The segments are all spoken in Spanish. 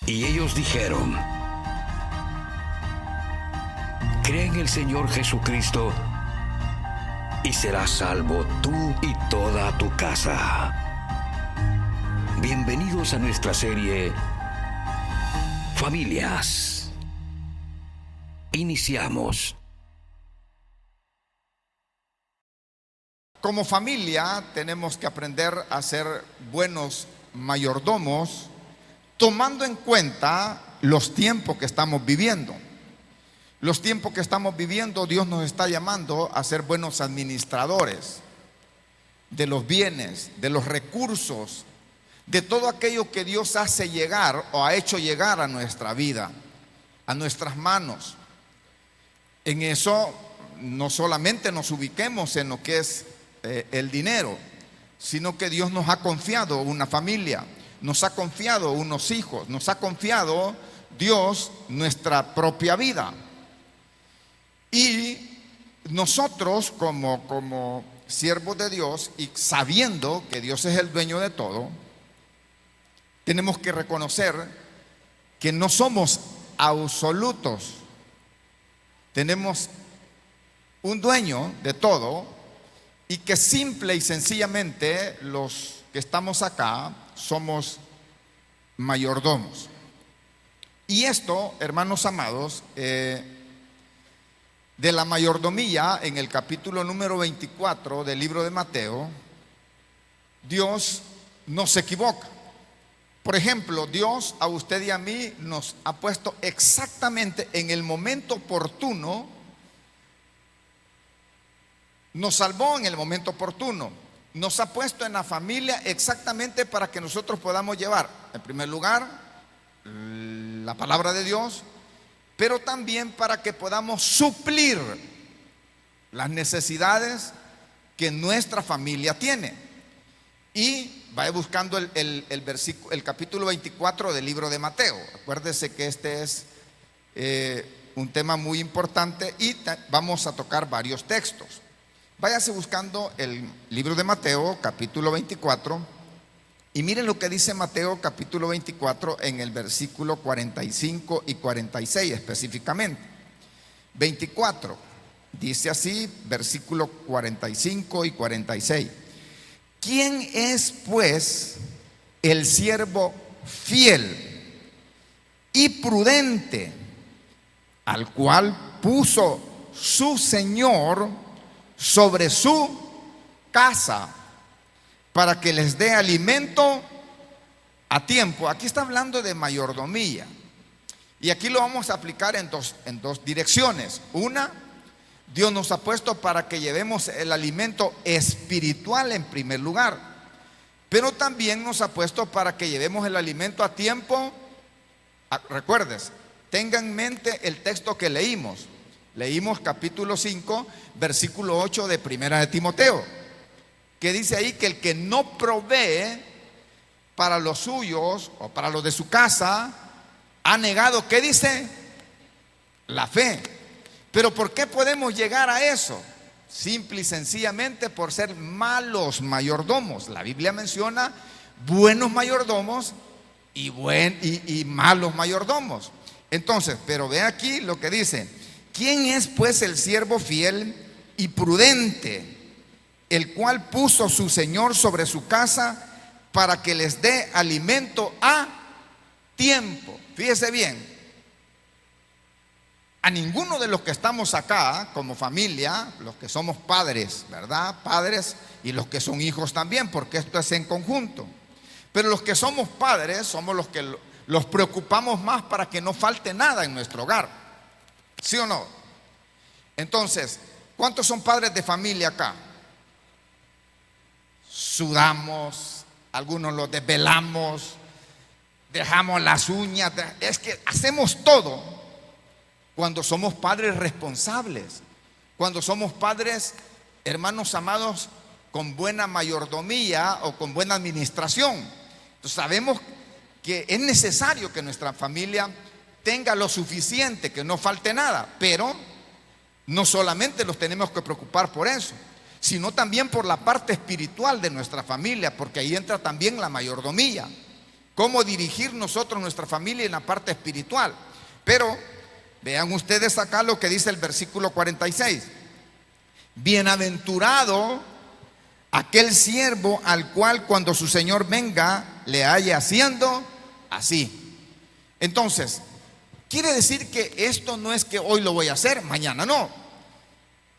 Y ellos dijeron: cree en el Señor Jesucristo y serás salvo tú y toda tu casa. Bienvenidos a nuestra serie Familias. Iniciamos. Como familia tenemos que aprender a ser buenos mayordomos, tomando en cuenta los tiempos que estamos viviendo. Los tiempos que estamos viviendo, Dios nos está llamando a ser buenos administradores de los bienes, de los recursos, de todo aquello que Dios hace llegar o ha hecho llegar a nuestra vida, a nuestras manos. En eso no solamente nos ubiquemos en lo que es el dinero, sino que Dios nos ha confiado una familia, nos ha confiado unos hijos, nos ha confiado Dios nuestra propia vida. Y nosotros como siervos de Dios y sabiendo que Dios es el dueño de todo, tenemos que reconocer que no somos absolutos. Tenemos un dueño de todo y que simple y sencillamente los que estamos acá somos mayordomos. Y esto, hermanos amados, de la mayordomía, en el capítulo número 24 del libro de Mateo, Dios no se equivoca. Por ejemplo, Dios a usted y a mí nos ha puesto exactamente en el momento oportuno, nos salvó en el momento oportuno, nos ha puesto en la familia exactamente para que nosotros podamos llevar, en primer lugar, la palabra de Dios, pero también para que podamos suplir las necesidades que nuestra familia tiene. Y vaya buscando el capítulo 24 del libro de Mateo. Acuérdese que este es un tema muy importante y vamos a tocar varios textos. Váyase buscando el libro de Mateo, capítulo 24, y miren lo que dice Mateo, capítulo 24, en el versículo 45 y 46 específicamente. 24, dice así, versículo 45 y 46. ¿Quién es pues el siervo fiel y prudente al cual puso su Señor sobre su casa para que les dé alimento a tiempo? Aquí está hablando de mayordomía y aquí lo vamos a aplicar en dos direcciones. Una, Dios nos ha puesto para que llevemos el alimento espiritual en primer lugar, pero también nos ha puesto para que llevemos el alimento a tiempo. Recuerdes, tenga en mente el texto que leímos. Leímos capítulo 5, versículo 8 de Primera de Timoteo, que dice ahí que el que no provee para los suyos o para los de su casa ha negado, ¿qué dice? La fe. Pero ¿por qué podemos llegar a eso? Simple y sencillamente por ser malos mayordomos. La Biblia menciona buenos mayordomos y malos mayordomos. Entonces, pero ve aquí lo que dice: ¿quién es pues el siervo fiel y prudente, el cual puso su Señor sobre su casa para que les dé alimento a tiempo? Fíjese bien, a ninguno de los que estamos acá como familia, los que somos padres, ¿verdad? Padres, y los que son hijos también, porque esto es en conjunto. Pero los que somos padres somos los que los preocupamos más para que no falte nada en nuestro hogar. ¿Sí o no? Entonces, ¿cuántos son padres de familia acá? Sudamos, algunos los desvelamos, dejamos las uñas, es que hacemos todo cuando somos padres responsables, cuando somos padres, hermanos amados, con buena mayordomía o con buena administración. Entonces sabemos que es necesario que nuestra familia tenga lo suficiente, que no falte nada, pero no solamente nos tenemos que preocupar por eso, sino también por la parte espiritual de nuestra familia, porque ahí entra también la mayordomía. cómo dirigir nosotros nuestra familia en la parte espiritual. Pero vean ustedes acá lo que dice el versículo 46. Bienaventurado aquel siervo al cual cuando su señor venga le haya haciendo así. Entonces, quiere decir que esto no es que hoy lo voy a hacer, mañana no.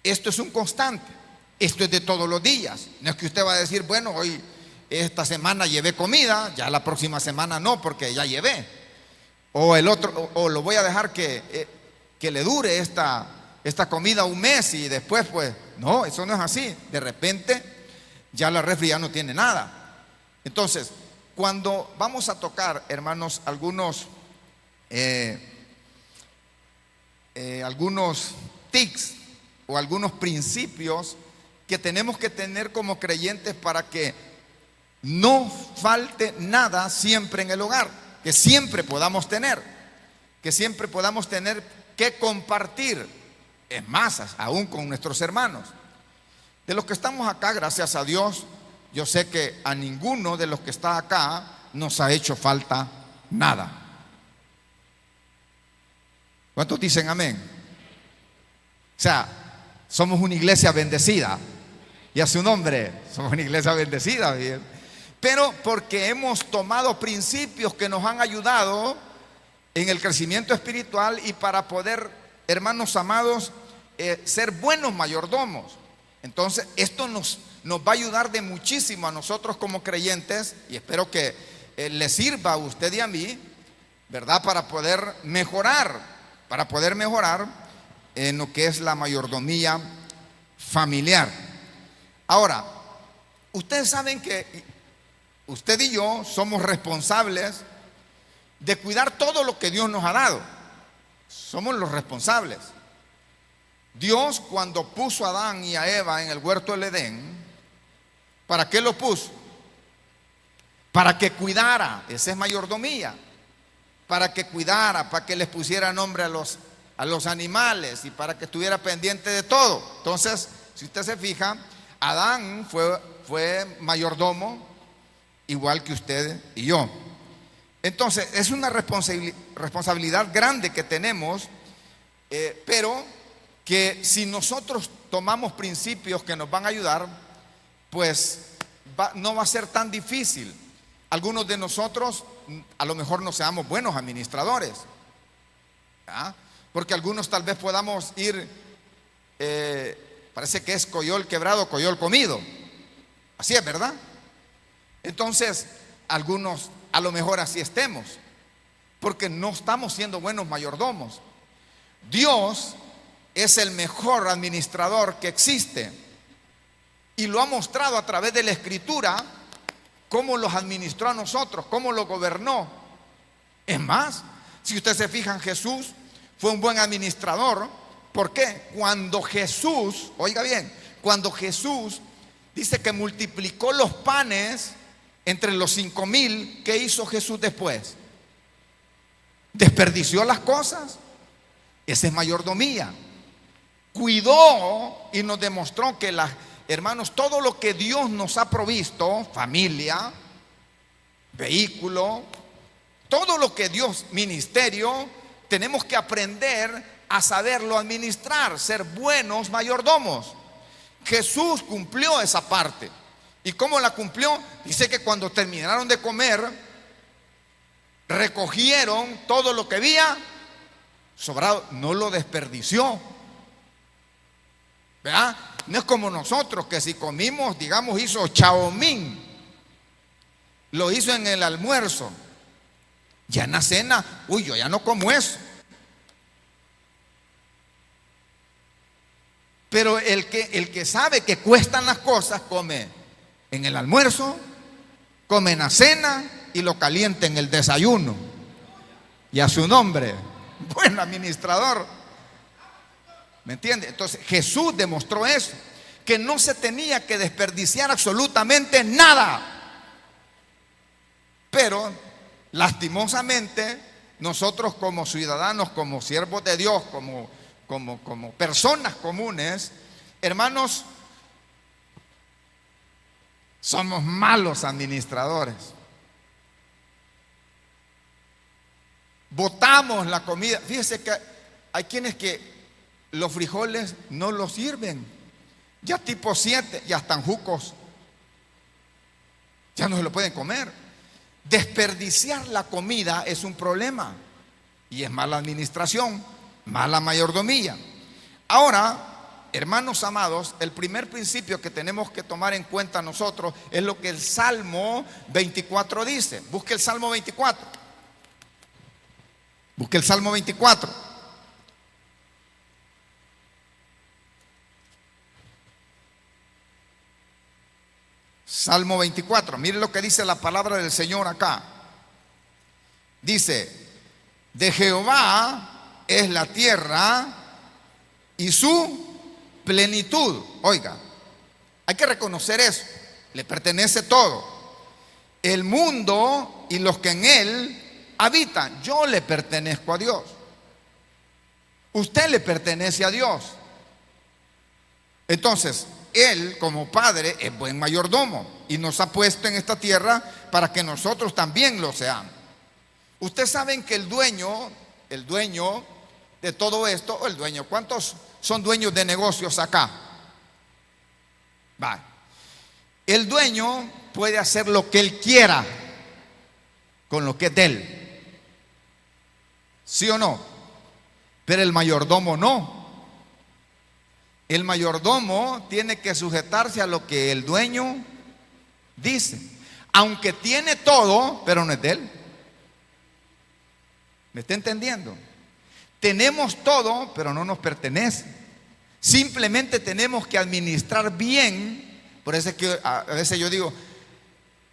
Esto es un constante. Esto es de todos los días. No es que usted va a decir, bueno, hoy, esta semana llevé comida, ya la próxima semana no, porque ya llevé. O el otro, o lo voy a dejar que le dure esta comida un mes y después, pues, no, eso no es así. De repente, ya la refri ya no tiene nada. Entonces, cuando vamos a tocar, hermanos, algunos tics o algunos principios que tenemos que tener como creyentes para que no falte nada siempre en el hogar, que siempre podamos tener que compartir, en masas, aún con nuestros hermanos. De los que estamos acá, gracias a Dios, yo sé que a ninguno de los que está acá nos ha hecho falta nada. ¿Cuántos dicen amén? O sea, somos una iglesia bendecida. Y a su nombre, somos una iglesia bendecida, ¿bien? Pero porque hemos tomado principios que nos han ayudado en el crecimiento espiritual y para poder, hermanos amados, ser buenos mayordomos. Entonces, esto nos va a ayudar de muchísimo a nosotros como creyentes, y espero que le sirva a usted y a mí, ¿verdad? Para poder mejorar en lo que es la mayordomía familiar. Ahora, ustedes saben que usted y yo somos responsables de cuidar todo lo que Dios nos ha dado. Somos los responsables. Dios, cuando puso a Adán y a Eva en el huerto del Edén, ¿para qué lo puso? Para que cuidara, esa es mayordomía. Para que cuidara, para que les pusiera nombre a los animales y para que estuviera pendiente de todo. Entonces, si usted se fija, Adán fue mayordomo igual que usted y yo. Entonces, es una responsabilidad grande que tenemos, pero que si nosotros tomamos principios que nos van a ayudar, pues no va a ser tan difícil. Algunos de nosotros a lo mejor no seamos buenos administradores, ¿ah? Porque algunos tal vez podamos ir, parece que es coyol quebrado, coyol comido. Así es, ¿verdad? Entonces, algunos a lo mejor así estemos, porque no estamos siendo buenos mayordomos. Dios es el mejor administrador que existe y lo ha mostrado a través de la Escritura, cómo los administró a nosotros, cómo lo gobernó. Es más, si usted se fija en Jesús, fue un buen administrador. ¿Por qué? Cuando Jesús, oiga bien, cuando Jesús dice que multiplicó los panes entre los 5,000, ¿qué hizo Jesús después? ¿Desperdició las cosas? Esa es mayordomía. Cuidó y nos demostró que hermanos, todo lo que Dios nos ha provisto, familia, vehículo, todo lo que Dios, ministerio, tenemos que aprender a saberlo administrar, ser buenos mayordomos. Jesús cumplió esa parte. ¿Y cómo la cumplió? Dice que cuando terminaron de comer, recogieron todo lo que había sobrado, no lo desperdició. ¿Verdad? No es como nosotros que si comimos, digamos, hizo chaomín, lo hizo en el almuerzo, ya en la cena, uy, yo ya no como eso. Pero el que sabe que cuestan las cosas, come en el almuerzo, come en la cena y lo calienta en el desayuno. Y a su nombre, buen administrador. ¿Me entiende? Entonces Jesús demostró eso, que no se tenía que desperdiciar absolutamente nada. Pero lastimosamente nosotros como ciudadanos, como siervos de Dios, como personas comunes, hermanos, somos malos administradores. botamos la comida. Fíjese que hay quienes que los frijoles no los sirven. Ya tipo 7, ya están jucos. Ya no se lo pueden comer. Desperdiciar la comida es un problema. Y es mala administración, mala mayordomía. Ahora, hermanos amados, el primer principio que tenemos que tomar en cuenta nosotros es lo que el Salmo 24 dice. Busque el Salmo 24. Busque el Salmo 24. Salmo 24. Mire lo que dice la palabra del Señor acá. Dice: de Jehová es la tierra y su plenitud. Oiga, hay que reconocer eso. Le pertenece todo. El mundo y los que en él habitan. Yo le pertenezco a Dios. Usted le pertenece a Dios. Entonces, Él como Padre es buen mayordomo y nos ha puesto en esta tierra para que nosotros también lo seamos. Ustedes saben que el dueño de todo esto, o el dueño, ¿cuántos son dueños de negocios acá? Va. El dueño puede hacer lo que él quiera con lo que es de él. ¿Sí o no? Pero el mayordomo no. El mayordomo tiene que sujetarse a lo que el dueño dice. Aunque tiene todo, pero no es de él. ¿Me está entendiendo? Tenemos todo, pero no nos pertenece. Simplemente tenemos que administrar bien. Por eso es que a veces yo digo,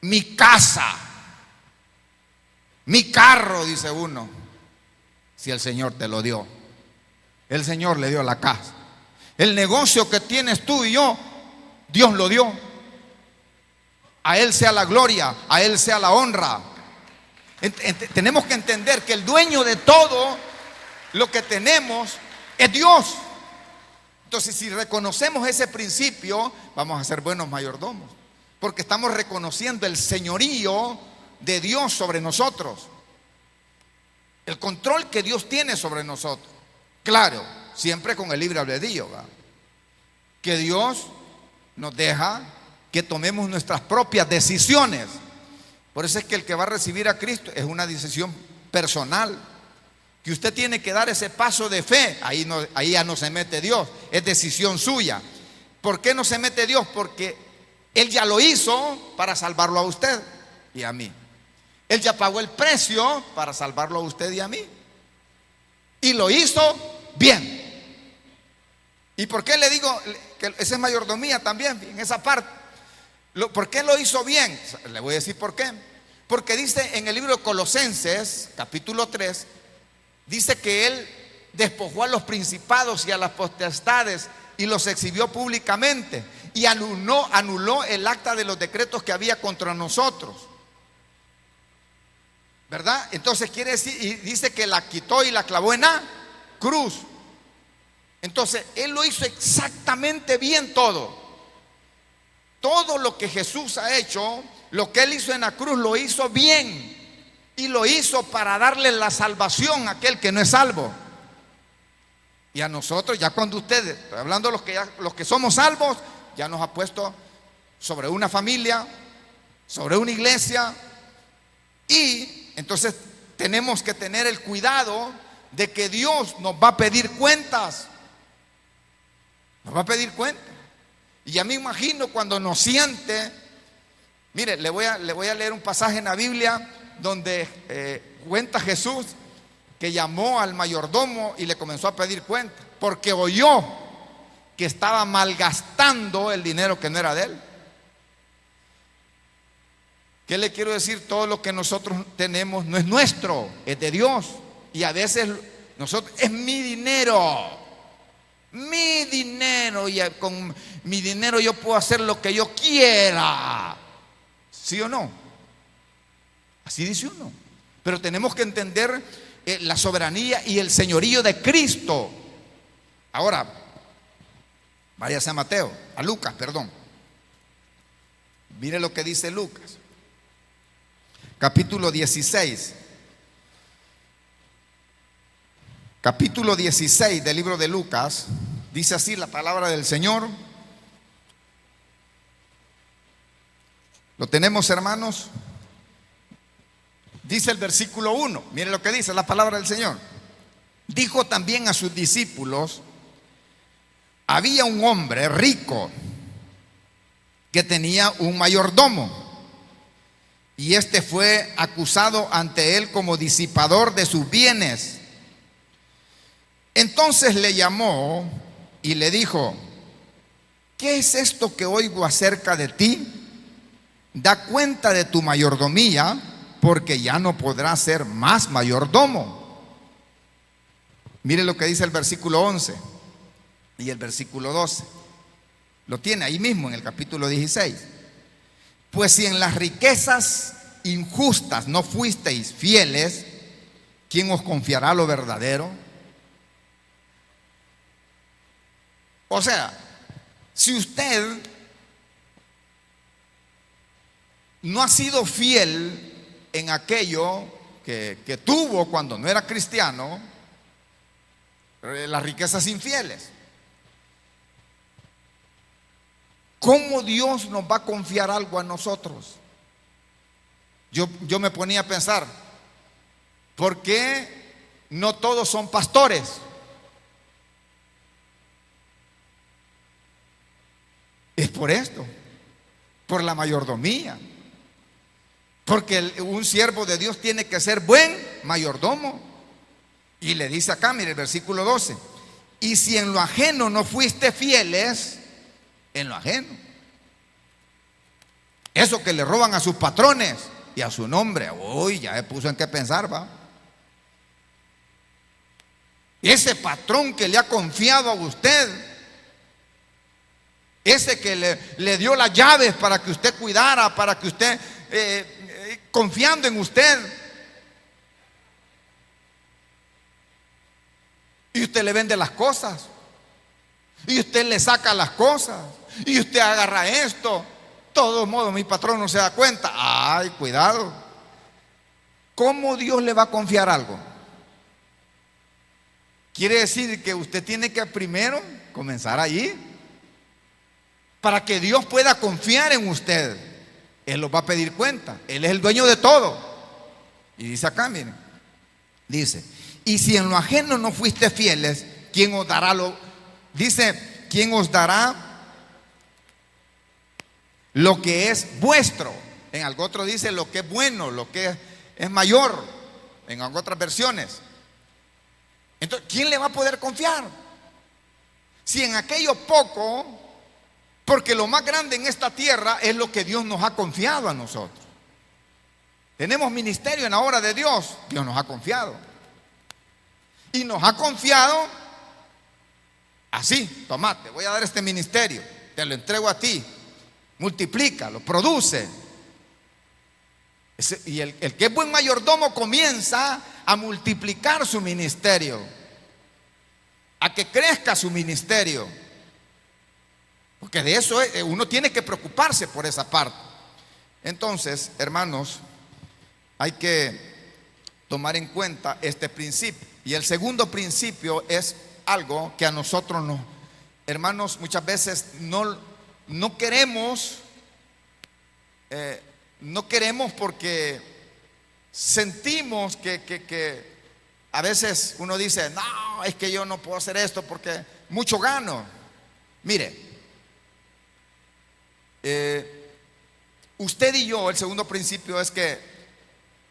mi casa, mi carro, dice uno. Si el Señor te lo dio. El Señor le dio la casa. El negocio que tienes tú y yo, Dios lo dio. A Él sea la gloria, a Él sea la honra. Tenemos que entender que el dueño de todo lo que tenemos es Dios. Entonces, si reconocemos ese principio, vamos a ser buenos mayordomos, porque estamos reconociendo el señorío de Dios sobre nosotros, el control que Dios tiene sobre nosotros. Claro, siempre con el libre albedrío, ¿verdad? Que Dios nos deja que tomemos nuestras propias decisiones. Por eso es que el que va a recibir a Cristo es una decisión personal, que usted tiene que dar ese paso de fe. Ahí ya no se mete Dios, es decisión suya. ¿Por qué no se mete Dios? Porque Él ya lo hizo para salvarlo a usted y a mí. Él ya pagó el precio para salvarlo a usted y a mí, y lo hizo bien. ¿Y por qué le digo que esa es mayordomía también, en esa parte? ¿Por qué lo hizo bien? Le voy a decir por qué. Porque dice en el libro de Colosenses, capítulo 3, dice que Él despojó a los principados y a las potestades y los exhibió públicamente y anuló el acta de los decretos que había contra nosotros, ¿verdad? Entonces quiere decir, y dice que la quitó y la clavó en la cruz. Entonces Él lo hizo exactamente bien todo. Todo lo que Jesús ha hecho, lo que Él hizo en la cruz, lo hizo bien. Y lo hizo para darle la salvación a aquel que no es salvo. Y a nosotros, ya cuando ustedes, estoy hablando de los que somos salvos, ya nos ha puesto sobre una familia, sobre una iglesia. Y entonces tenemos que tener el cuidado de que Dios nos va a pedir cuentas. Nos va a pedir cuentas. Y ya me imagino cuando nos siente. Mire, le voy a leer un pasaje en la Biblia donde cuenta Jesús que llamó al mayordomo y le comenzó a pedir cuenta, porque oyó que estaba malgastando el dinero que no era de él. ¿Qué le quiero decir? Todo lo que nosotros tenemos no es nuestro, es de Dios. Y a veces nosotros, es mi dinero, y con mi dinero yo puedo hacer lo que yo quiera. ¿Sí o no? Así dice uno. Pero tenemos que entender la soberanía y el señorío de Cristo. Ahora, váyase a Lucas, perdón. Mire lo que dice Lucas, capítulo 16. capítulo 16 del libro de Lucas, dice así la palabra del Señor. ¿Lo tenemos, hermanos? Dice el versículo 1, mire lo que dice la palabra del Señor. Dijo también a sus discípulos: había un hombre rico que tenía un mayordomo, y este fue acusado ante él como disipador de sus bienes. Entonces le llamó y le dijo: ¿qué es esto que oigo acerca de ti? Da cuenta de tu mayordomía, porque ya no podrás ser más mayordomo. Mire lo que dice el versículo 11 y el versículo 12. Lo tiene ahí mismo en el capítulo 16. Pues si en las riquezas injustas no fuisteis fieles, ¿quién os confiará lo verdadero? O sea, si usted no ha sido fiel en aquello que tuvo cuando no era cristiano, las riquezas infieles, ¿cómo Dios nos va a confiar algo a nosotros? Yo me ponía a pensar, ¿por qué no todos son pastores? Es por esto, por la mayordomía. Porque un siervo de Dios tiene que ser buen mayordomo. Y le dice acá, mire el versículo 12: y si en lo ajeno no fuiste fieles, en lo ajeno. Eso que le roban a sus patrones y a su nombre, uy, ya me puso en qué pensar, va. Ese patrón que le ha confiado a usted, ese que le dio las llaves para que usted cuidara, para que usted, confiando en usted, y usted le vende las cosas, y usted le saca las cosas, y usted agarra esto. De todos modos, mi patrón no se da cuenta. Ay, cuidado. ¿Cómo Dios le va a confiar algo? Quiere decir que usted tiene que primero comenzar allí, para que Dios pueda confiar en usted. Él los va a pedir cuenta. Él es el dueño de todo. Y dice acá, miren, dice: y si en lo ajeno no fuiste fieles, ¿quién os dará dice, ¿quién os dará lo que es vuestro? En algo otro dice lo que es bueno, lo que es mayor, en otras versiones. Entonces, ¿quién le va a poder confiar? Si en aquello poco, porque lo más grande en esta tierra es lo que Dios nos ha confiado a nosotros. Tenemos ministerio en la obra de Dios, Dios nos ha confiado. Y nos ha confiado así: tomá, te voy a dar este ministerio, te lo entrego a ti, multiplícalo, produce. Y el que es buen mayordomo comienza a multiplicar su ministerio, a que crezca su ministerio, porque de eso uno tiene que preocuparse por esa parte. Entonces, hermanos, hay que tomar en cuenta este principio. Y el segundo principio es algo que a nosotros nos, hermanos, muchas veces no queremos, porque sentimos que a veces uno dice: no, es que yo no puedo hacer esto porque mucho gano. Mire, usted y yo, el segundo principio es que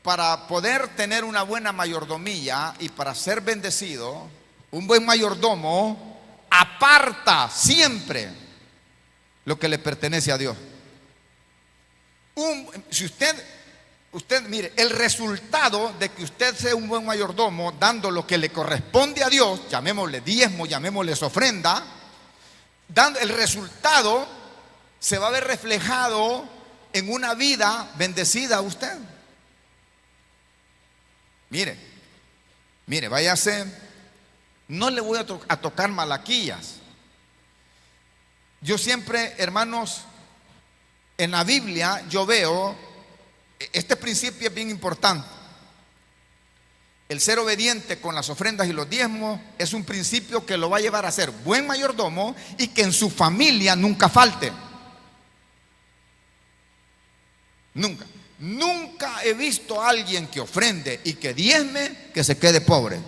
para poder tener una buena mayordomía y para ser bendecido, un buen mayordomo aparta siempre lo que le pertenece a Dios. Si usted mire, el resultado de que usted sea un buen mayordomo, dando lo que le corresponde a Dios, llamémosle diezmo, llamémosle ofrenda, el resultado se va a ver reflejado en una vida bendecida a usted. Mire, váyase, no le voy a tocar Malaquías. Yo siempre, hermanos, en la Biblia yo veo, este principio es bien importante. el ser obediente con las ofrendas y los diezmos es un principio que lo va a llevar a ser buen mayordomo y que en su familia nunca falte. Nunca. Nunca he visto a alguien que ofrende y que diezme que se quede pobre.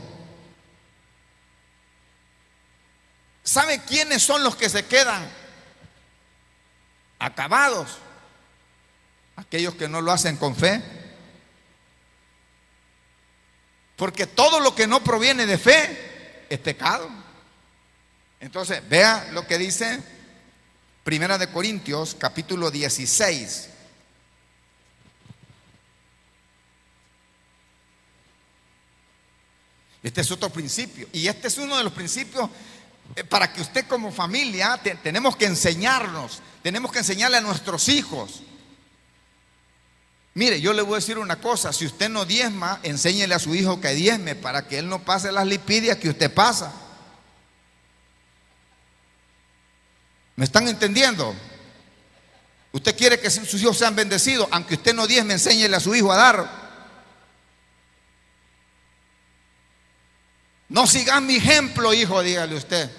¿Sabe quiénes son los que se quedan acabados? Aquellos que no lo hacen con fe. Porque todo lo que no proviene de fe es pecado. Entonces, vea lo que dice Primera de Corintios, capítulo 16. Este es otro principio. Y este es uno de los principios para que usted como familia tenemos que enseñarnos, tenemos que enseñarle a nuestros hijos. Mire, yo le voy a decir una cosa: si usted no diezma, enséñele a su hijo que diezme para que él no pase las lipidias que usted pasa. ¿Me están entendiendo? Usted quiere que sus hijos sean bendecidos, aunque usted no diezme, enséñele a su hijo a dar. No sigas mi ejemplo, hijo, dígale usted,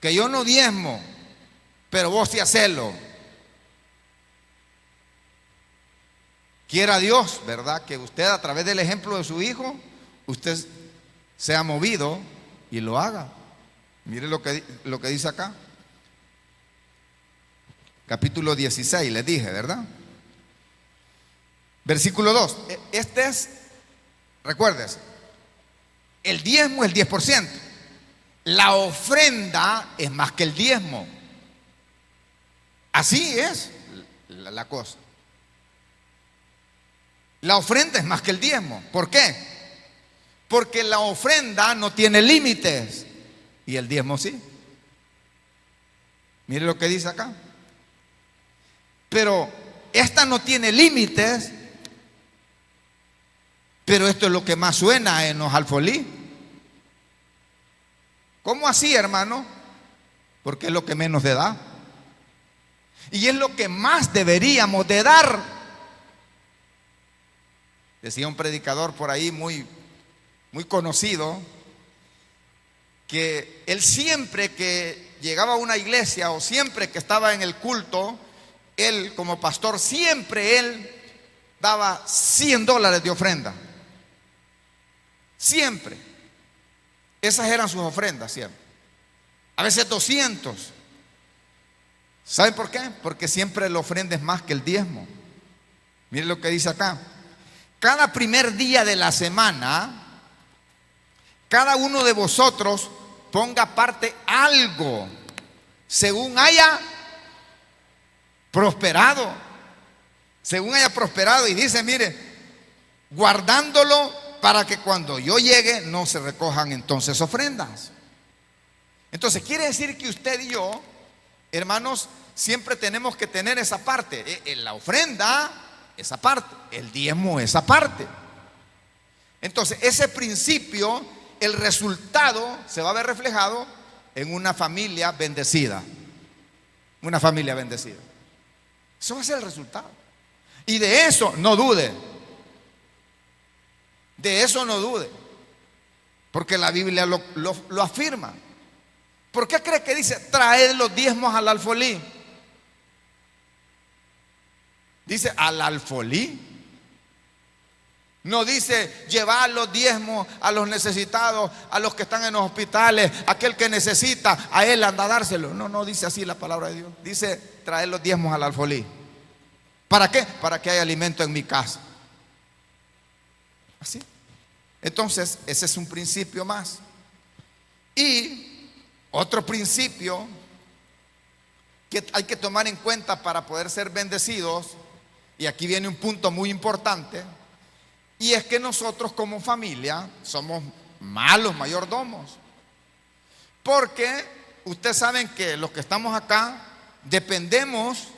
que yo no diezmo, pero vos sí hacelo. Quiera Dios, ¿verdad?, que usted a través del ejemplo de su hijo, usted sea movido y lo haga. Mire lo que dice acá. Capítulo 16, les dije, ¿verdad? Versículo 2. Este es, recuérdese, el diezmo es el 10%. La ofrenda es más que el diezmo. Así es la cosa. La ofrenda es más que el diezmo. ¿Por qué? Porque la ofrenda no tiene límites y el diezmo sí. Mire lo que dice acá. Pero esta no tiene límites, pero esto es lo que más suena en los alfolí. ¿Cómo así, hermano? Porque es lo que menos de da. Y es lo que más deberíamos de dar. Decía un predicador por ahí muy conocido, que él siempre que llegaba a una iglesia o siempre que estaba en el culto, él como pastor, siempre él daba $100 de ofrenda. Siempre. Esas eran sus ofrendas, siempre. A veces 200. ¿Saben por qué? Porque siempre la ofrenda es más que el diezmo. Miren lo que dice acá. Cada primer día de la semana, cada uno de vosotros ponga aparte algo según haya prosperado. Según haya prosperado. Y dice, mire, guardándolo para que cuando yo llegue no se recojan entonces ofrendas. Entonces quiere decir que usted y yo, hermanos, siempre tenemos que tener esa parte. La ofrenda, esa parte. El diezmo, esa parte. Entonces ese principio, el resultado se va a ver reflejado en una familia bendecida. Una familia bendecida. Eso va a ser el resultado. Y de eso no dude. De eso no dude. Porque la Biblia lo afirma. ¿Por qué cree que dice traed los diezmos al alfolí? Dice al alfolí. No dice llevar los diezmos a los necesitados, a los que están en los hospitales, aquel que necesita, a él anda a dárselo. No dice así la palabra de Dios. Dice traer los diezmos al alfolí. ¿Para qué? Para que haya alimento en mi casa. Así. Entonces, ese es un principio más. Y otro principio que hay que tomar en cuenta para poder ser bendecidos, y aquí viene un punto muy importante, y es que nosotros como familia somos malos mayordomos. Porque ustedes saben que los que estamos acá dependemos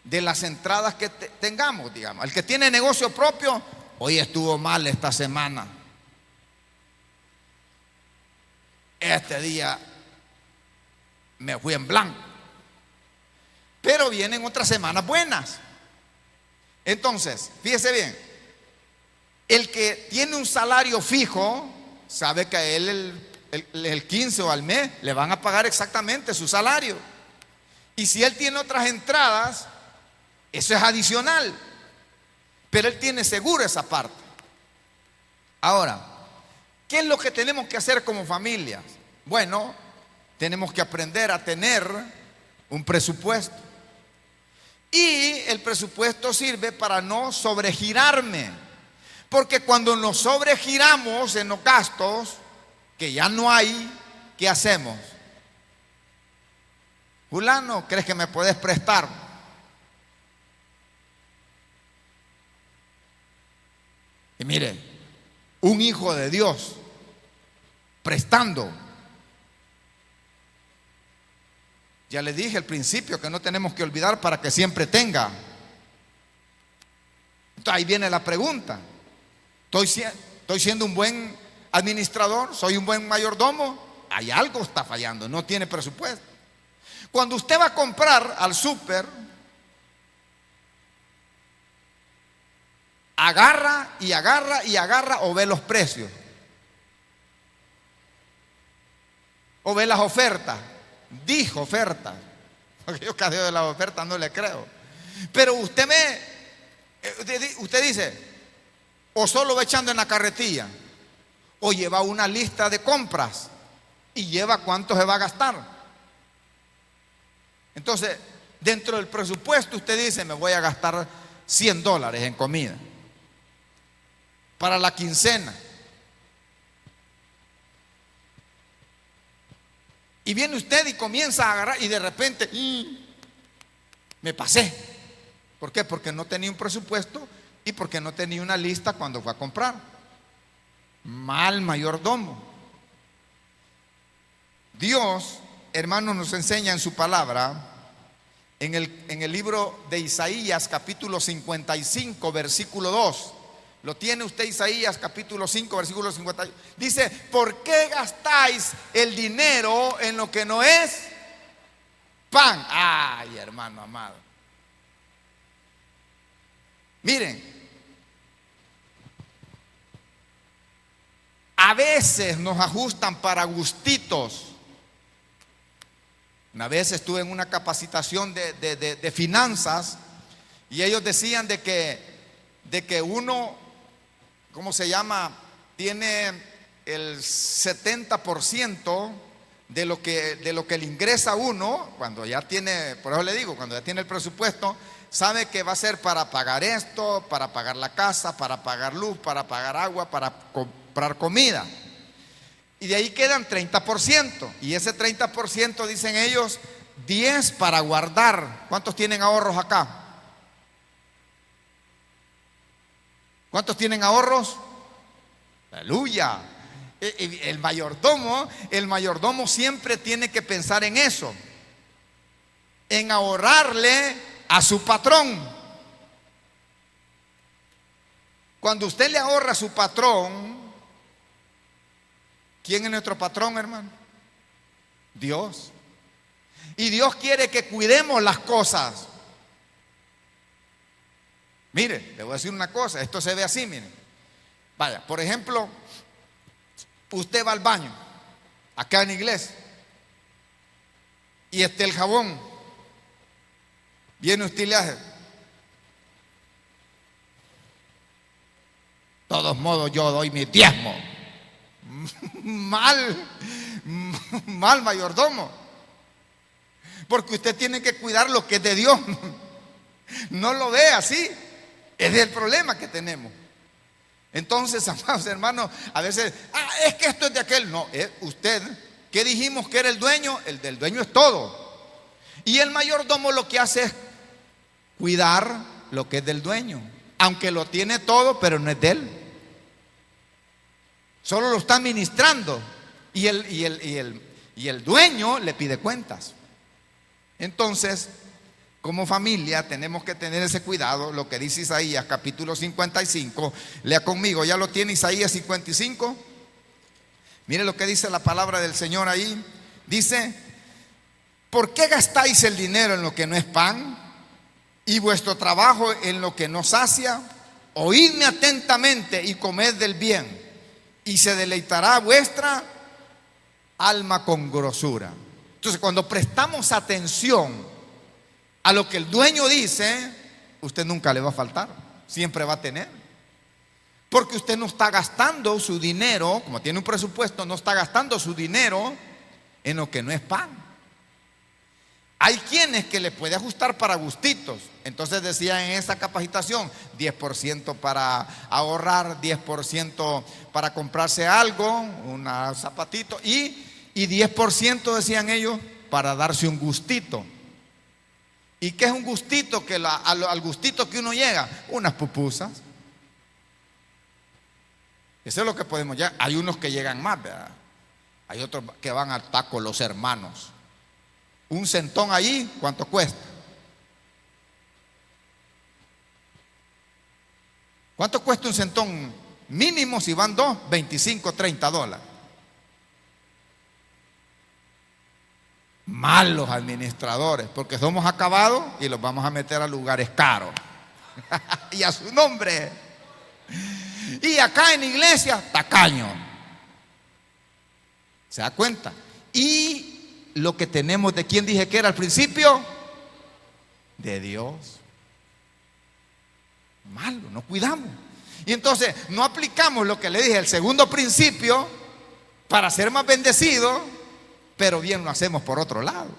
de las entradas que tengamos, digamos. El que tiene negocio propio, hoy estuvo mal esta semana. Este día me fui en blanco. Pero vienen otras semanas buenas. Entonces, fíjese bien. El que tiene un salario fijo sabe que a él el 15 o al mes le van a pagar exactamente su salario. Y si él tiene otras entradas, eso es adicional. Pero él tiene seguro esa parte. Ahora, ¿qué es lo que tenemos que hacer como familias? Bueno, tenemos que aprender a tener un presupuesto. Y el presupuesto sirve para no sobregirarme. Porque cuando nos sobregiramos en los gastos, que ya no hay, ¿qué hacemos? Fulano, ¿crees que me puedes prestar? Y mire, un hijo de Dios prestando. Ya le dije al principio que no tenemos que olvidar para que siempre tenga. Entonces ahí viene la pregunta. ¿Estoy siendo un buen administrador? ¿Soy un buen mayordomo? Hay algo está fallando, no tiene presupuesto. Cuando usted va a comprar al súper, agarra y agarra y agarra o ve los precios. O ve las ofertas. Dijo ofertas. Porque yo casi de las ofertas no le creo. Pero usted dice, o solo va echando en la carretilla, o lleva una lista de compras y lleva cuánto se va a gastar. Entonces, dentro del presupuesto usted dice, me voy a gastar $100 en comida para la quincena. Y viene usted y comienza a agarrar y de repente me pasé. ¿Por qué? Porque no tenía un presupuesto y porque no tenía una lista cuando fue a comprar. Mal mayordomo. Dios, hermanos, nos enseña en su palabra, en el libro de Isaías capítulo 55 versículo 2. Lo tiene usted, Isaías capítulo 5 versículo 50. Dice, ¿por qué gastáis el dinero en lo que no es pan? Ay, hermano amado. Miren, a veces nos ajustan para gustitos. Una vez estuve en una capacitación de finanzas y ellos decían de que uno, ¿cómo se llama? Tiene el 70% de lo que le ingresa a uno cuando ya tiene, por eso le digo, cuando ya tiene el presupuesto, sabe que va a ser para pagar esto, para pagar la casa, para pagar luz, para pagar agua, para comprar comida. Y de ahí quedan 30%. Y ese 30% dicen ellos, 10 para guardar. ¿Cuántos tienen ahorros acá? ¿Cuántos tienen ahorros? Aleluya. El mayordomo siempre tiene que pensar en eso, en ahorrarle a su patrón. Cuando usted le ahorra a su patrón, ¿quién es nuestro patrón, hermano? Dios. Y Dios quiere que cuidemos las cosas. Mire, le voy a decir una cosa, esto se ve así, mire. Vaya, por ejemplo, usted va al baño, acá en la iglesia, y está el jabón. Viene usted y le hace. De todos modos, yo doy mi diezmo. Mal mayordomo. Porque usted tiene que cuidar lo que es de Dios. No lo ve así. Es el problema que tenemos. Entonces, amados hermanos, a veces, es que esto es de aquel. No, es usted. ¿Qué dijimos que era el dueño? El del dueño es todo. Y el mayordomo lo que hace es cuidar lo que es del dueño. Aunque lo tiene todo, pero no es de él. Solo lo está administrando. Y el dueño le pide cuentas. Entonces, como familia tenemos que tener ese cuidado. Lo que dice Isaías capítulo 55. Lea conmigo, ¿ya lo tiene Isaías 55? Mire lo que dice la palabra del Señor ahí. Dice, ¿por qué gastáis el dinero en lo que no es pan y vuestro trabajo en lo que no sacia? oídme atentamente y comed del bien, y se deleitará vuestra alma con grosura. Entonces, cuando prestamos atención a lo que el dueño dice, usted nunca le va a faltar, siempre va a tener. Porque usted no está gastando su dinero, como tiene un presupuesto, no está gastando su dinero en lo que no es pan. Hay quienes que le puede ajustar para gustitos. Entonces decía en esa capacitación, 10% para ahorrar, 10% para comprarse algo, un zapatito, y 10% decían ellos para darse un gustito. ¿Y qué es un gustito? Que al gustito que uno llega, unas pupusas. Eso es lo que podemos llegar. Hay unos que llegan más, ¿verdad? Hay otros que van al taco Los Hermanos. Un centón ahí, ¿cuánto cuesta? ¿Cuánto cuesta un centón mínimo si van dos? 25, 30 dólares. Malos administradores, porque somos acabados y los vamos a meter a lugares caros. Y a su nombre. Y acá en la iglesia, tacaño. ¿Se da cuenta? Y lo que tenemos, ¿de quién dije que era al principio? De Dios. Malo, no cuidamos. Y entonces no aplicamos lo que le dije, el segundo principio, para ser más bendecidos, pero bien lo hacemos por otro lado.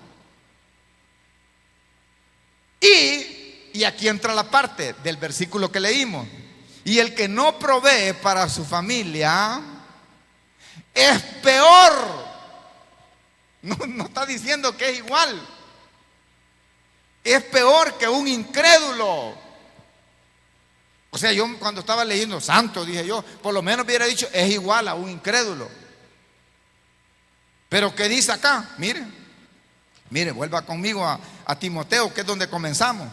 Y aquí entra la parte del versículo que leímos. Y el que no provee para su familia es peor. No está diciendo que es igual. Es peor que un incrédulo. O sea, yo cuando estaba leyendo santo, dije yo, por lo menos hubiera dicho, es igual a un incrédulo. Pero ¿qué dice acá? Mire, vuelva conmigo a Timoteo, que es donde comenzamos.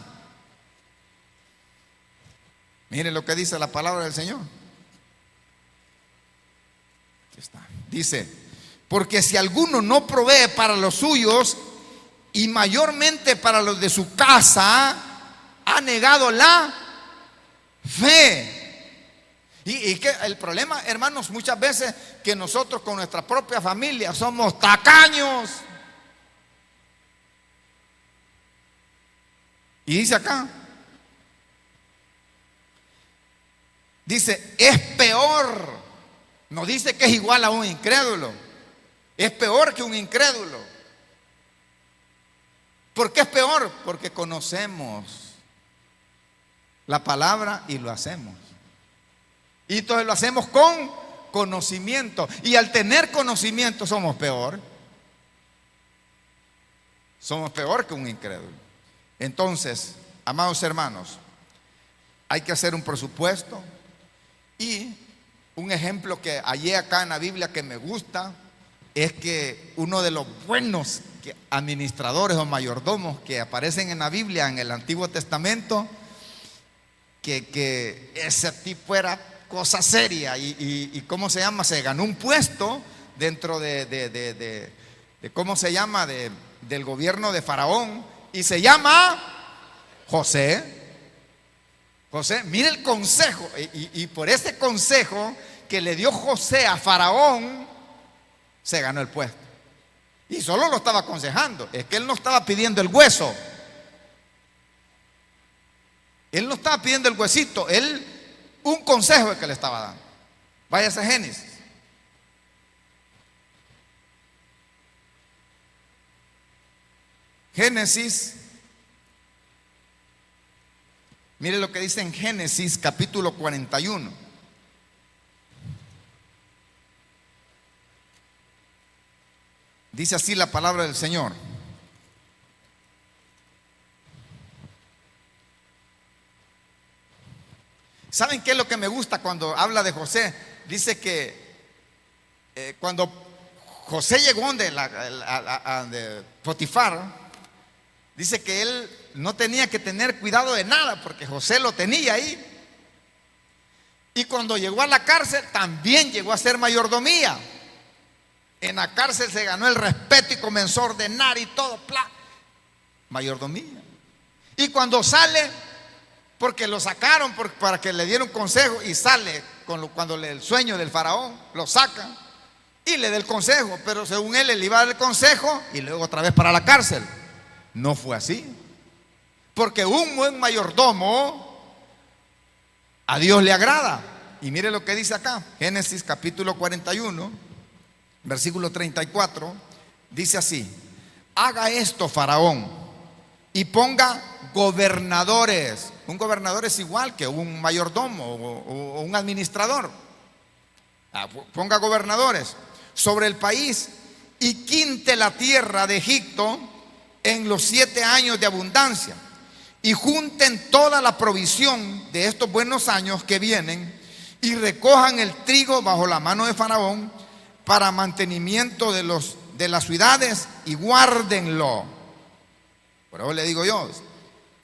Mire lo que dice la palabra del Señor. Aquí está. Dice, porque si alguno no provee para los suyos y mayormente para los de su casa, ha negado la fe. Y que el problema, hermanos, muchas veces que nosotros con nuestra propia familia somos tacaños. Y dice acá, dice, es peor. No dice que es igual a un incrédulo. Es peor que un incrédulo. ¿Por qué es peor? Porque conocemos la palabra y lo hacemos. Y entonces lo hacemos con conocimiento. Y al tener conocimiento somos peor. Somos peor que un incrédulo. Entonces, amados hermanos, hay que hacer un presupuesto. Y un ejemplo que hallé acá en la Biblia que me gusta es que uno de los buenos administradores o mayordomos que aparecen en la Biblia, en el Antiguo Testamento, que ese tipo era cosa seria y ¿cómo se llama? Se ganó un puesto dentro de ¿cómo se llama? Del gobierno de Faraón, y se llama José. José, mire el consejo, y por ese consejo que le dio José a Faraón, se ganó el puesto. Y solo lo estaba aconsejando. Es que él no estaba pidiendo el hueso. Él no estaba pidiendo el huesito. Él, un consejo que le estaba dando. Váyase a Génesis. Génesis. Mire lo que dice en Génesis capítulo 41. Dice así la palabra del Señor. ¿Saben qué es lo que me gusta cuando habla de José? Dice que cuando José llegó de Potifar, dice que él no tenía que tener cuidado de nada porque José lo tenía ahí. Y cuando llegó a la cárcel también llegó a ser mayordomía. En la cárcel se ganó el respeto y comenzó a ordenar y todo, mayordomía. Y cuando sale, Porque lo sacaron para que le dieran un consejo y sale cuando el sueño del faraón, lo sacan y le da el consejo, pero según él le iba a dar el consejo y luego otra vez para la cárcel. No fue así, porque un buen mayordomo a Dios le agrada. Y mire lo que dice acá, Génesis capítulo 41, versículo 34, dice así: haga esto Faraón y ponga gobernadores. Un gobernador es igual que un mayordomo o un administrador. Ponga gobernadores sobre el país y quinte la tierra de Egipto en los 7 años de abundancia, y junten toda la provisión de estos buenos años que vienen, y recojan el trigo bajo la mano de Faraón para mantenimiento de las ciudades, y guárdenlo. Por eso le digo yo,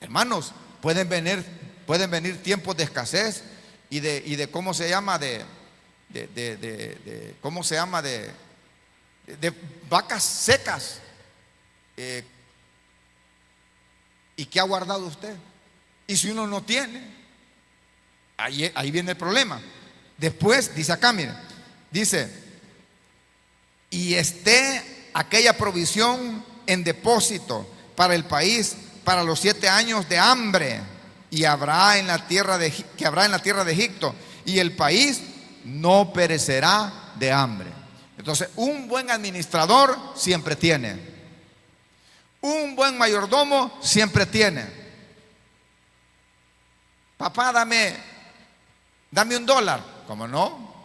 hermanos, pueden venir tiempos de escasez y de ¿cómo se llama? ¿Cómo se llama? De vacas secas. ¿Y qué ha guardado usted? Y si uno no tiene, ahí viene el problema. Después dice acá, mire, dice: y esté aquella provisión en depósito para el país para los 7 años de hambre que habrá en la tierra de Egipto, y el país no perecerá de hambre. Entonces, un buen administrador siempre tiene. Un buen mayordomo siempre tiene. Papá, dame $1. ¿Cómo no?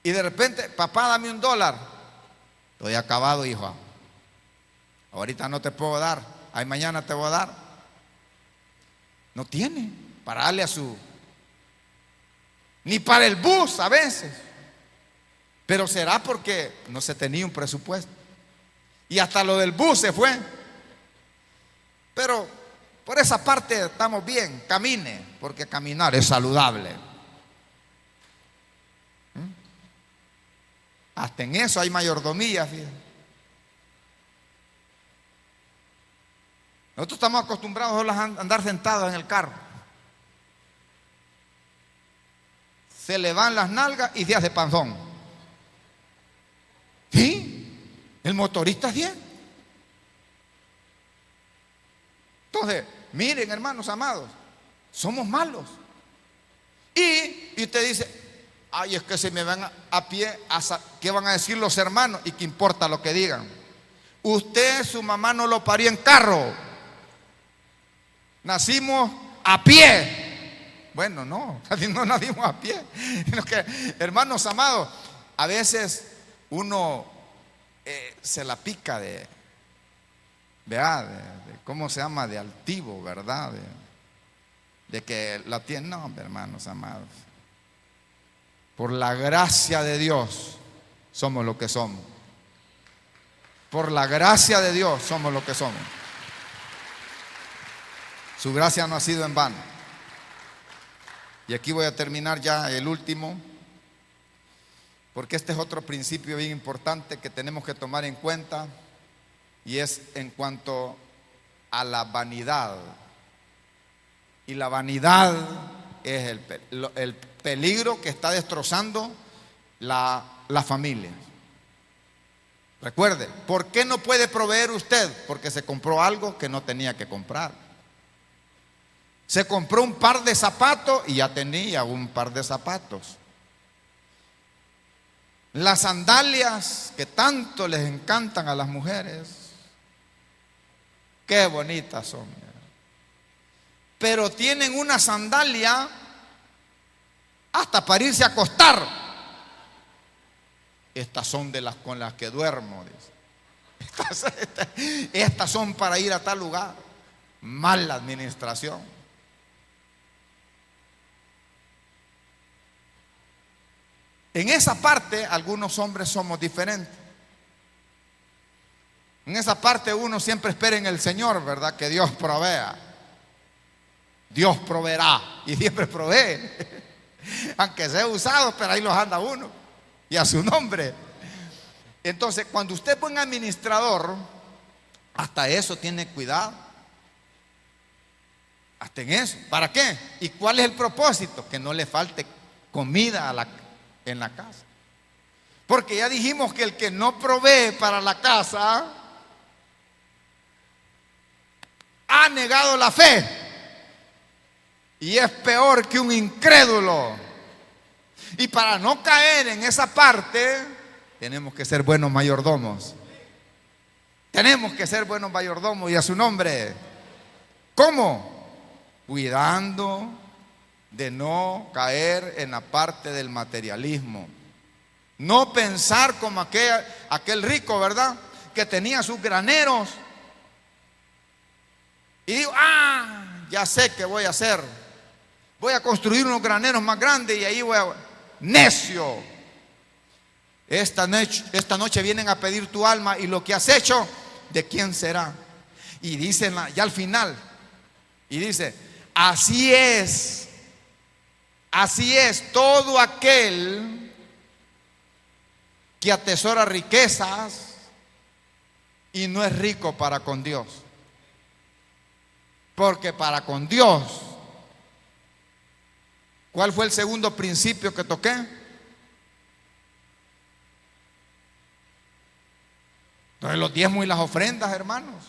Y de repente, papá, dame $1. Estoy acabado, hijo. Ahorita no te puedo dar. Ahí mañana te voy a dar. No tiene para darle ni para el bus a veces. Pero será porque no se tenía un presupuesto. Y hasta lo del bus se fue. Pero por esa parte estamos bien. Camine, porque caminar es saludable. Hasta en eso hay mayordomía, fíjate. Nosotros estamos acostumbrados a andar sentados en el carro. Se le van las nalgas y se hace panzón. ¿Sí? El motorista es bien. Entonces, miren, hermanos amados, somos malos. Y usted dice: ay, es que si me van a pie, ¿qué van a decir los hermanos? ¿Y qué importa lo que digan? Usted, su mamá no lo parió en carro. Nacimos a pie. Bueno, no nacimos a pie. Hermanos amados, a veces uno se la pica ¿verdad? ¿Cómo se llama? De altivo, ¿verdad? De que la tiene. No, hermanos amados. Por la gracia de Dios somos lo que somos. Por la gracia de Dios somos lo que somos. Su gracia no ha sido en vano. Y aquí voy a terminar ya el último, porque este es otro principio bien importante que tenemos que tomar en cuenta, y es en cuanto a la vanidad. Y la vanidad es el peligro que está destrozando la familia. Recuerde, ¿por qué no puede proveer usted? Porque se compró algo que no tenía que comprar. Se compró un par de zapatos y ya tenía un par de zapatos. Las sandalias que tanto les encantan a las mujeres, qué bonitas son. Pero tienen una sandalia hasta para irse a acostar. Estas son de las con las que duermo, dice. Estas son para ir a tal lugar. Mala administración. En esa parte algunos hombres somos diferentes. En esa parte uno siempre espera en el Señor, ¿verdad? Que Dios provea. Dios proveerá y siempre provee. Aunque sea usado, pero ahí los anda uno. Y a su nombre. Entonces, cuando usted es buen administrador, hasta eso tiene cuidado. Hasta en eso. ¿Para qué? ¿Y cuál es el propósito? Que no le falte comida en la casa. Porque ya dijimos que el que no provee para la casa ha negado la fe y es peor que un incrédulo. Y para no caer en esa parte, tenemos que ser buenos mayordomos. Tenemos que ser buenos mayordomos, y a su nombre. ¿Cómo? Cuidando de no caer en la parte del materialismo. No pensar como aquel rico, ¿verdad? Que tenía sus graneros. Y digo, ya sé qué voy a hacer. Voy a construir unos graneros más grandes y ahí voy a... Necio. Esta noche vienen a pedir tu alma y lo que has hecho, ¿de quién será? Y dicen ya al final, y dice, así es todo aquel que atesora riquezas y no es rico para con Dios. Porque para con Dios, ¿cuál fue el segundo principio que toqué? Entonces los diezmos y las ofrendas, hermanos.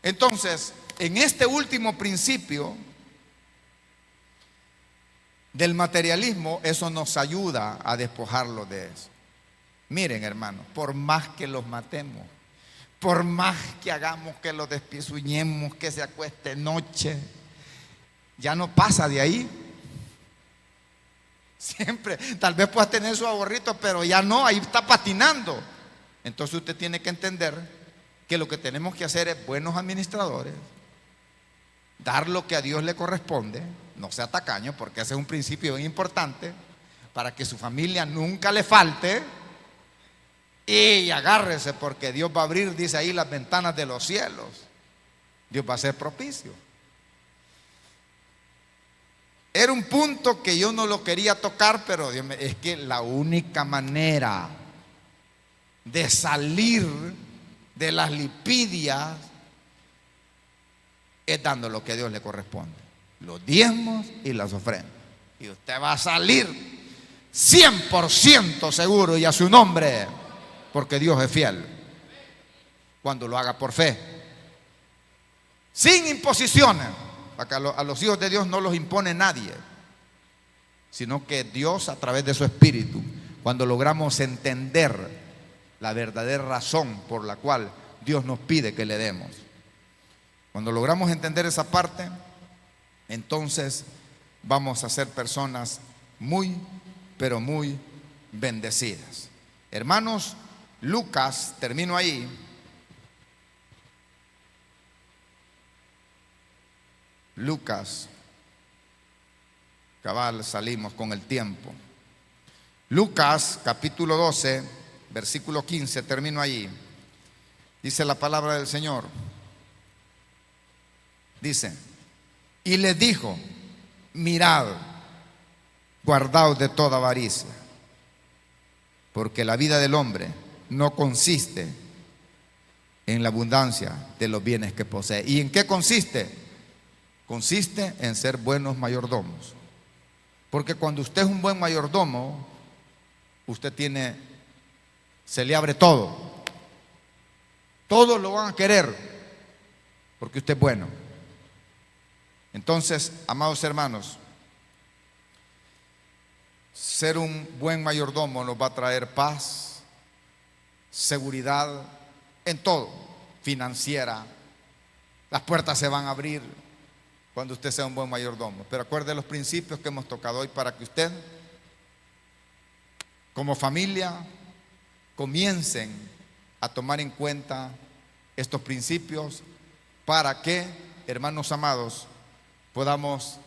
Entonces, en este último principio del materialismo, eso nos ayuda a despojarlo de eso. Miren, hermanos, por más que los matemos, por más que hagamos que los despizuñemos, que se acueste noche, ya no pasa de ahí. Siempre, tal vez pueda tener su ahorrito, pero ya no, ahí está patinando. Entonces usted tiene que entender que lo que tenemos que hacer es buenos administradores, dar lo que a Dios le corresponde, no sea tacaño, porque ese es un principio bien importante, para que su familia nunca le falte. Y agárrese, porque Dios va a abrir, dice ahí, las ventanas de los cielos. Dios va a ser propicio. Era un punto que yo no lo quería tocar, pero es que la única manera de salir de las lipidias es dando lo que a Dios le corresponde, los diezmos y las ofrendas. Y usted va a salir 100% seguro, y a su nombre, porque Dios es fiel, cuando lo haga por fe, sin imposiciones. Acá a los hijos de Dios no los impone nadie, sino que Dios, a través de su Espíritu, cuando logramos entender la verdadera razón por la cual Dios nos pide que le demos, cuando logramos entender esa parte, entonces vamos a ser personas muy, pero muy bendecidas. Hermanos, Lucas, termino ahí. Lucas, cabal, salimos con el tiempo. Lucas capítulo 12, versículo 15, termino ahí. Dice la palabra del Señor. Dice, y les dijo, mirad, guardaos de toda avaricia, porque la vida del hombre no consiste en la abundancia de los bienes que posee. ¿Y en qué consiste? Consiste en ser buenos mayordomos. Porque cuando usted es un buen mayordomo, usted se le abre todo. Todos lo van a querer, porque usted es bueno. Entonces, amados hermanos, ser un buen mayordomo nos va a traer paz, seguridad en todo, financiera. Las puertas se van a abrir cuando usted sea un buen mayordomo. Pero acuerde los principios que hemos tocado hoy, para que usted, como familia, comiencen a tomar en cuenta estos principios, para que, hermanos amados, podamos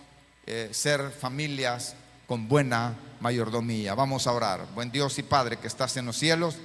ser familias con buena mayordomía. Vamos a orar. Buen Dios y Padre que estás en los cielos,